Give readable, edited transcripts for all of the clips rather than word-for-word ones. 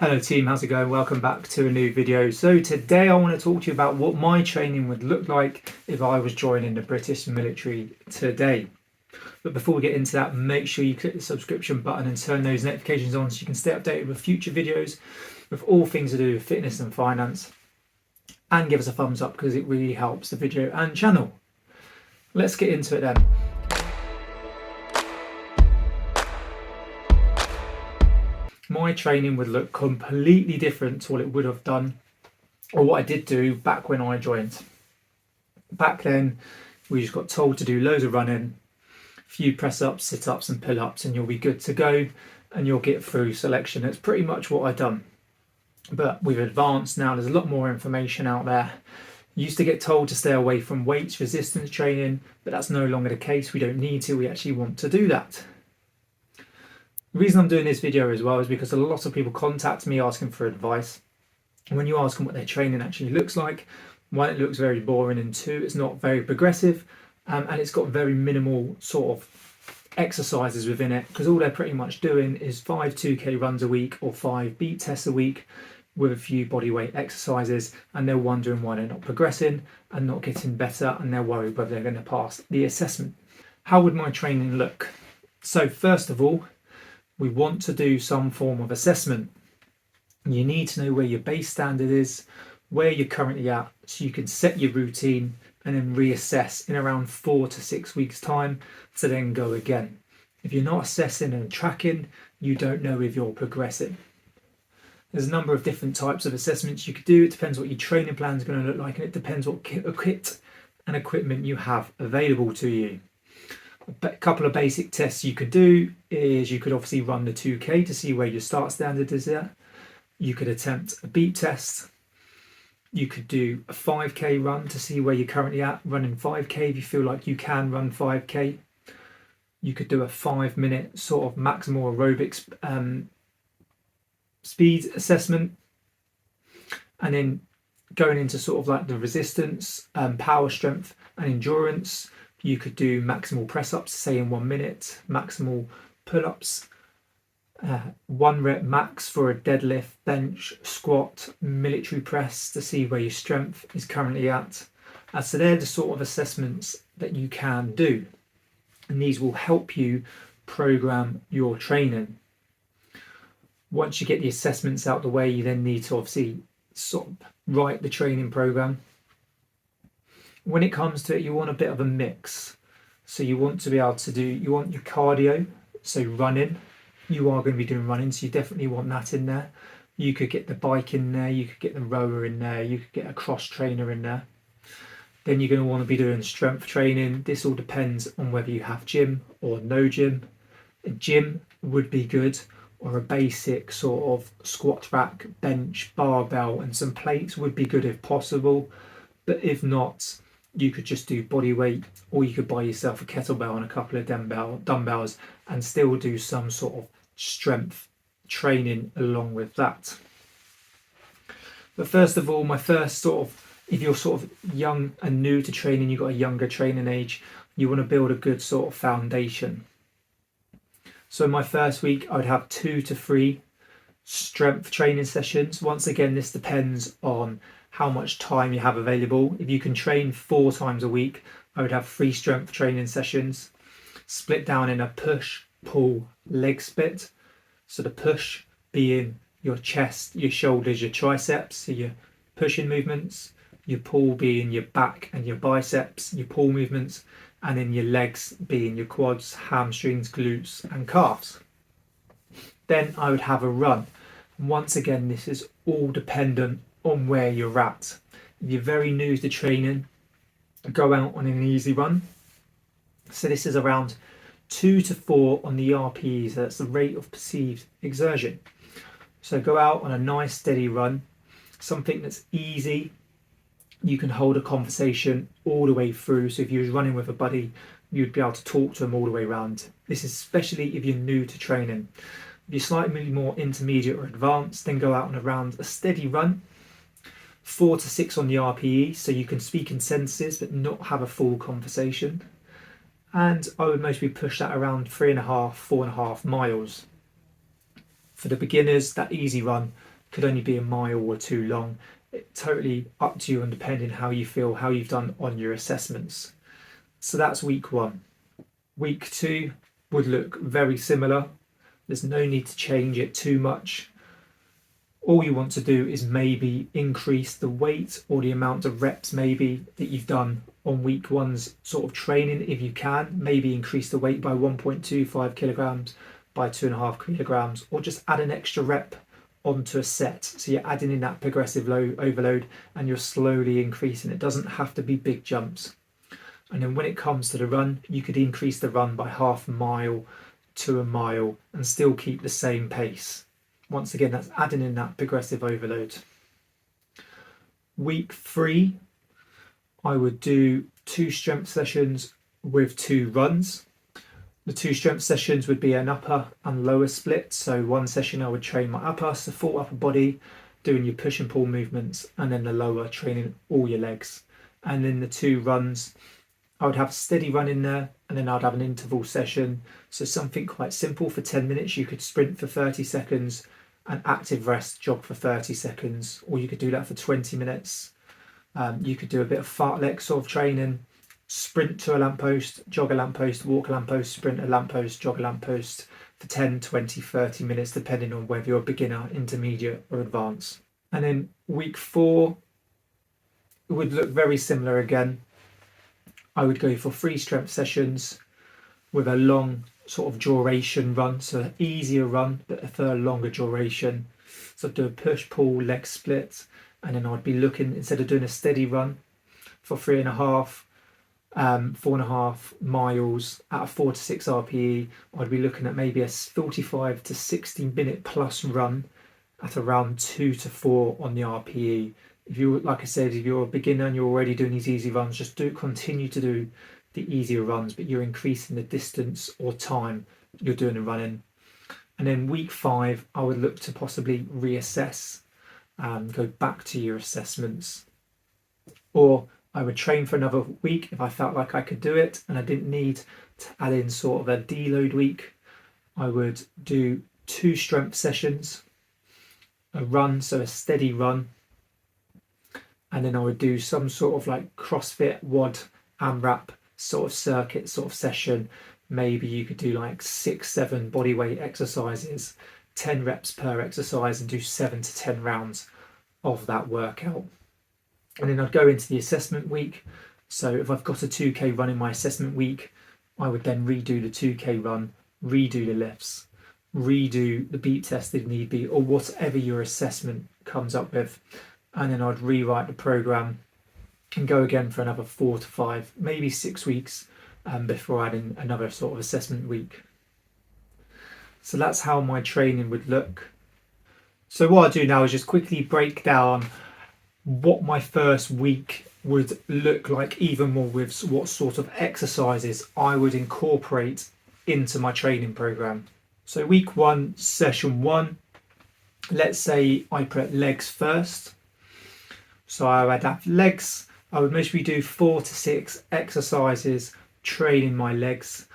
Hello team, how's it going? Welcome back to a new video. So today I want to talk to you about what my training would look like if I was joining the British military today. But before we get into that, make sure you click the subscription button and turn those notifications on so you can stay updated with future videos with all things to do with fitness and finance. And give us a thumbs up because it really helps the video and channel. Let's get into it then. My training would look completely different to what it would have done or what I did do back when I joined. Back then, we just got told to do loads of running, a few press-ups, sit-ups and pull-ups, and you'll be good to go and you'll get through selection. That's pretty much what I've done. But we've advanced now, there's a lot more information out there. You used to get told to stay away from weights, resistance training, but that's no longer the case. We don't need to, we actually want to do that. The reason I'm doing this video as well is because a lot of people contact me asking for advice. When you ask them what their training actually looks like, one, it looks very boring, and two, it's not very progressive, and it's got very minimal sort of exercises within it, because all they're pretty much doing is 5 2K runs a week or 5 beat tests a week with a few bodyweight exercises, and they're wondering why they're not progressing and not getting better, and they're worried whether they're going to pass the assessment. How would my training look? So first of all, we want to do some form of assessment. You need to know where your base standard is, where you're currently at, so you can set your routine and then reassess in around 4 to 6 weeks time to then go again. If you're not assessing and tracking, you don't know if you're progressing. There's a number of different types of assessments you could do. It depends what your training plan is going to look like, and it depends what kit and equipment you have available to you. A couple of basic tests you could do is you could obviously run the 2K to see where your start standard is at. You could attempt a beat test. You could do a 5K run to see where you're currently at, running 5K if you feel like you can run 5K. You could do a 5-minute sort of maximal aerobics speed assessment. And then going into sort of like the resistance, power strength and endurance. You could do maximal press-ups, say in 1 minute, maximal pull-ups, 1 rep max for a deadlift, bench, squat, military press to see where your strength is currently at. So they're the sort of assessments that you can do. And these will help you program your training. Once you get the assessments out the way, you then need to obviously sort of write the training program. When it comes to it, you want a bit of a mix. So you want to be able to do, you want your cardio, so running. You are going to be doing running, so you definitely want that in there. You could get the bike in there, you could get the rower in there, you could get a cross trainer in there. Then you're going to want to be doing strength training. This all depends on whether you have gym or no gym. A gym would be good, or a basic sort of squat rack, bench, barbell and some plates would be good if possible. But if not, you could just do body weight, or you could buy yourself a kettlebell and a couple of dumbbells and still do some sort of strength training along with that. But first of all, my first sort of, if you're sort of young and new to training, you've got a younger training age, you want to build a good sort of foundation. So in my first week, I would have 2 to 3 strength training sessions. Once again, this depends on how much time you have available. If you can train 4 times a week, I would have 3 strength training sessions split down in a push, pull, leg split. So the push being your chest, your shoulders, your triceps, so your pushing movements, your pull being your back and your biceps, your pull movements, and then your legs being your quads, hamstrings, glutes and calves. Then I would have a run. Once again, this is all dependent on where you're at. If you're very new to training, go out on an easy run. So this is around 2 to 4 on the RPEs, that's the rate of perceived exertion. So go out on a nice steady run, something that's easy. You can hold a conversation all the way through. So if you was running with a buddy, you'd be able to talk to them all the way around. This is especially if you're new to training. If you're slightly more intermediate or advanced, then go out on a steady run. 4 to 6 on the RPE, so you can speak in sentences but not have a full conversation. And I would mostly push that around 3.5, 4.5 miles. For the beginners, that easy run could only be a mile or two long. It's totally up to you and depending how you feel, how you've done on your assessments. So that's week 1. Week 2 would look very similar. There's no need to change it too much. All you want to do is maybe increase the weight or the amount of reps maybe that you've done on week 1's sort of training if you can. Maybe increase the weight by 1.25 kilograms, by 2.5 kilograms, or just add an extra rep onto a set. So you're adding in that progressive overload and you're slowly increasing. It doesn't have to be big jumps. And then when it comes to the run, you could increase the run by half a mile to a mile and still keep the same pace. Once again, that's adding in that progressive overload. Week 3, I would do 2 strength sessions with 2 runs. The 2 strength sessions would be an upper and lower split. So one session I would train my upper, so full upper body, doing your push and pull movements, and then the lower, training all your legs. And then the 2 runs, I would have a steady run in there, and then I'd have an interval session. So something quite simple for 10 minutes. You could sprint for 30 seconds, an active rest, jog for 30 seconds, or you could do that for 20 minutes. You could do a bit of fartlek sort of training. Sprint to a lamppost, jog a lamppost, walk a lamppost, sprint a lamppost, jog a lamppost for 10, 20, 30 minutes, depending on whether you're a beginner, intermediate or advanced. And then week 4 would look very similar again. I would go for 3 strength sessions with a long sort of duration run, so an easier run, but for a longer duration. So I'd do a push, pull, leg split, and then I'd be looking, instead of doing a steady run for 4.5 miles at a 4 to 6 RPE, I'd be looking at maybe a 45 to 60 minute plus run at around 2 to 4 on the RPE. If you, like I said, if you're a beginner and you're already doing these easy runs, just continue to do the easier runs, but you're increasing the distance or time you're doing the running. And then week 5, I would look to possibly reassess and go back to your assessments, or I would train for another week if I felt like I could do it and I didn't need to add in sort of a deload week. I would do 2 strength sessions, a run, so a steady run, and then I would do some sort of like CrossFit, WOD, AMRAP sort of circuit sort of session. Maybe you could do like 6-7 bodyweight exercises, 10 reps per exercise, and do 7 to 10 rounds of that workout. And then I'd go into the assessment week. So if I've got a 2K run in my assessment week, I would then redo the 2K run, redo the lifts, redo the beat test if need be, or whatever your assessment comes up with. And then I'd rewrite the program and go again for another 4 to 5, maybe 6 weeks before adding another sort of assessment week. So that's how my training would look. So what I do now is just quickly break down what my first week would look like, even more with what sort of exercises I would incorporate into my training program. So week 1, session 1, let's say I put legs first. So I would have legs. I would mostly do 4 to 6 exercises training my legs.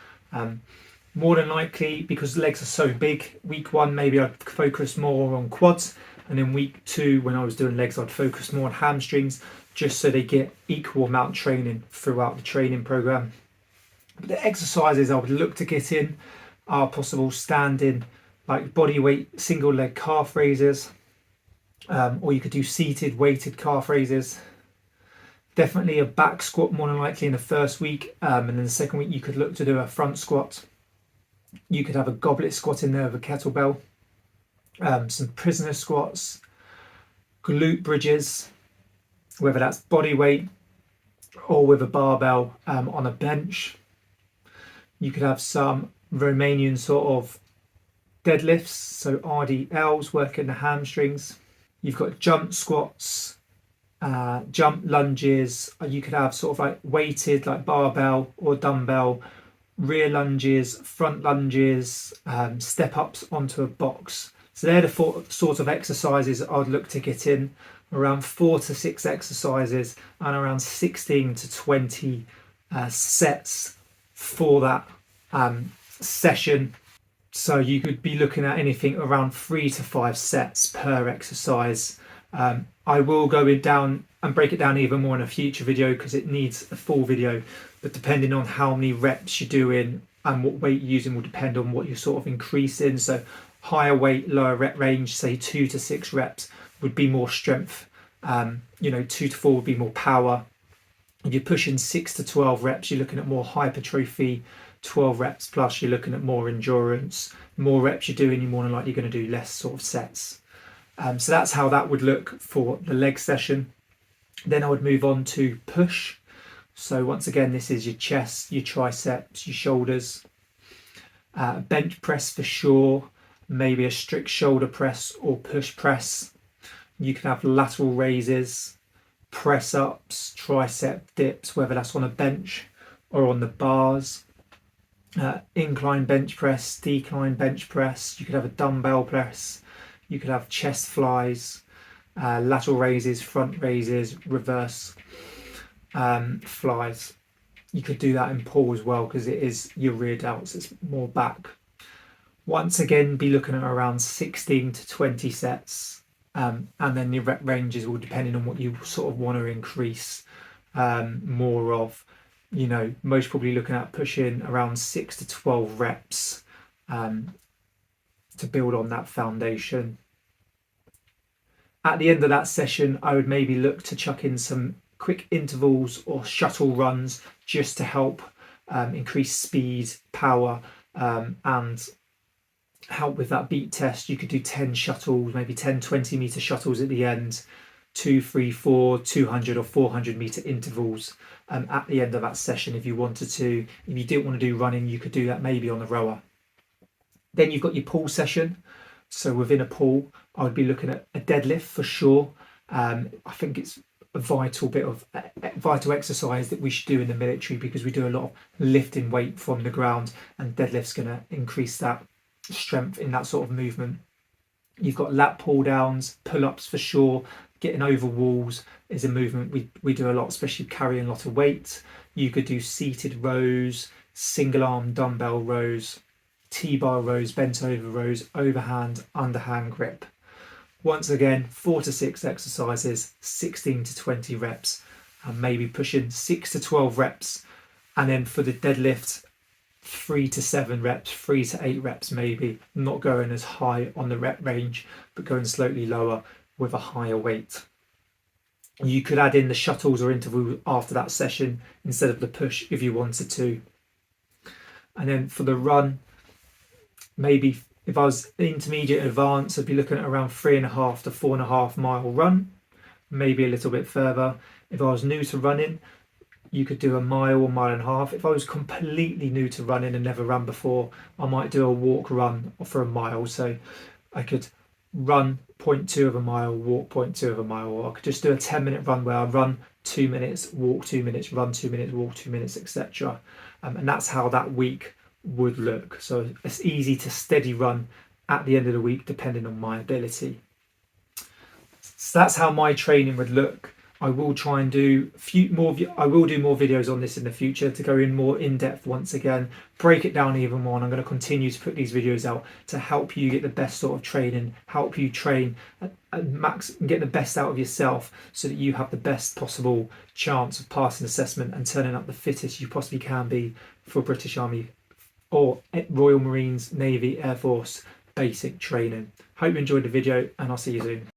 More than likely, because legs are so big, week 1 maybe I'd focus more on quads, and then week 2 when I was doing legs I'd focus more on hamstrings, just so they get equal amount of training throughout the training program. But the exercises I would look to get in are possible standing, like body weight single leg calf raises, or you could do seated weighted calf raises. Definitely a back squat more than likely in the first week, and then the second week you could look to do a front squat. You could have a goblet squat in there with a kettlebell, some prisoner squats, glute bridges, whether that's body weight or with a barbell on a bench. You could have some Romanian sort of deadlifts, so RDLs, working the hamstrings. You've got jump squats, jump lunges. You could have sort of like weighted, like barbell or dumbbell, rear lunges, front lunges, step ups onto a box. So they're the sort of exercises I'd look to get in, around 4 to 6 exercises and around 16 to 20 sets for that session. So you could be looking at anything around 3 to 5 sets per exercise. I will go down and break it down even more in a future video because it needs a full video, but depending on how many reps you're doing and what weight you're using will depend on what you're sort of increasing. So higher weight, lower rep range, say 2 to 6 reps would be more strength. 2 to 4 would be more power. If you're pushing 6 to 12 reps, you're looking at more hypertrophy. 12 reps plus, you're looking at more endurance. More reps you're doing, you're more than likely going to do less sort of sets. So that's how that would look for the leg session. Then I would move on to push. So once again, this is your chest, your triceps, your shoulders. Bench press for sure, maybe a strict shoulder press or push press. You can have lateral raises, press ups, tricep dips, whether that's on a bench or on the bars. Incline bench press, decline bench press. You could have a dumbbell press. You could have chest flies, lateral raises, front raises, reverse flies. You could do that in pull as well because it is your rear delts, it's more back. Once again, be looking at around 16 to 20 sets, and then your rep ranges will depending on what you sort of want to increase more of. Most probably looking at pushing around 6 to 12 reps to build on that foundation. At the end of that session, I would maybe look to chuck in some quick intervals or shuttle runs just to help increase speed, power, and help with that beat test. You could do 10 shuttles, maybe 10 20-meter shuttles at the end, 2, 3, 4, 200 or 400 meter intervals at the end of that session if you wanted to. If you didn't want to do running, you could do that maybe on the rower. Then you've got your pull session. So within a pull, I would be looking at a deadlift for sure. I think it's a vital exercise that we should do in the military because we do a lot of lifting weight from the ground, and deadlift's going to increase that strength in that sort of movement. You've got lat pull downs, pull-ups for sure. Getting over walls is a movement we do a lot, especially carrying a lot of weight. You could do seated rows, single arm dumbbell rows, T-bar rows, bent over rows, overhand, underhand grip. Once again, 4 to 6 exercises, 16 to 20 reps, and maybe pushing 6 to 12 reps. And then for the deadlift, 3 to 7 reps, 3 to 8 reps maybe, not going as high on the rep range, but going slightly lower with a higher weight. You could add in the shuttles or intervals after that session instead of the push if you wanted to. And then for the run, maybe if I was intermediate advanced, I'd be looking at around 3.5 to 4.5 mile run, maybe a little bit further. If I was new to running, you could do a mile or mile and a half. If I was completely new to running and never run before, I might do a walk run for a mile. So I could run 0.2 of a mile, walk 0.2 of a mile, or I could just do a 10-minute run where I run 2 minutes, walk 2 minutes, run 2 minutes, walk 2 minutes, etc. And that's how that week would look. So it's easy to steady run at the end of the week depending on my ability. So that's how my training would look. I will try and do more videos on this in the future to go in more in depth once again, break it down even more, and I'm going to continue to put these videos out to help you get the best sort of training, help you train and get the best out of yourself so that you have the best possible chance of passing assessment and turning up the fittest you possibly can be for British Army or Royal Marines, Navy, Air Force basic training. Hope you enjoyed the video, and I'll see you soon.